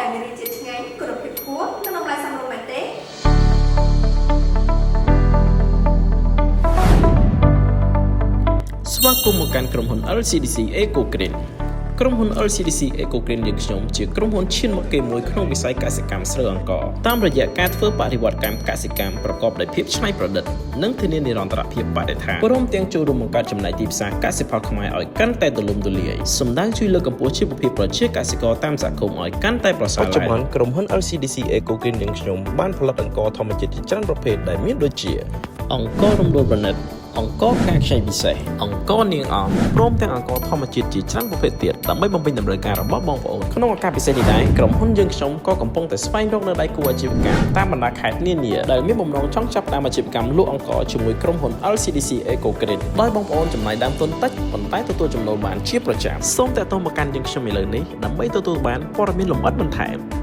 ដែលមានរសជាតិឆ្ងាញ់គុណភាពខ្ពស់និងតម្លៃសមរម្យមែនទេ ស្វាគមន៍មកកាន់ក្រុមហ៊ុន LCDC Eco Green ក្រុមហ៊ុន LCDC Eco Green យើងខ្ញុំជាក្រុមហ៊ុនឈានមុខគេមួយក្នុងវិស័យកសិកម្មស្រូវអង្ករតាមរយៈការធ្វើបរិវត្តកម្មកសិកម្មប្រកបដោយភាពច្នៃប្រឌិតនិងធានានិរន្តរភាពបរិស្ថានព្រមទាំងចូលរួមបង្កើតចំណែកទីផ្សារកសិផលខ្មែរឲ្យកាន់តែទូលំទូលាយសម្ដៅជួយលើកកម្ពស់ជីវភាពប្រជាកសិករតាមសហគមន៍ឲ្យកាន់តែប្រសើរឡើងបច្ចុប្បន្នក្រុមហ៊ុន LCDC Eco Green យើងខ្ញុំបានផលិតអង្ករធម្មជាតិជាច្រើនប្រភេទដែលមានដូចជាអង្កររំដួលប្រណិតអង្គរការខ្ចីពិសេសអង្គរនាងអង្គព្រមទាំងអង្គរធម្មជាតិជាច្រើនប្រភេទទៀតដើម្បីបំពេញតម្រូវការរបស់បងប្អូនក្នុងឱកាសពិសេសនេះដែរក្រុមហ៊ុនយើងខ្ញុំក៏កំពុងតែស្វែងរកនៅដៃគូអាជីវកម្មតាមបណ្ដាខេត្តនានាដែលមានបំណងចង់ចាប់ផ្ដើមអាជីវកម្មលក់អង្គរជាមួយក្រុមហ៊ុន LCDC Eco Green ដោយបងប្អូនចំណាយដើមទុនតិចប៉ុន្តែទទួលចំណូលបានជាប្រចាំសូមតាក់ទងមកកាន់យើងខ្ញុំឥឡូវនេះដើម្បីទទួលបានព័ត៌មានលម្អិតបន្ថែម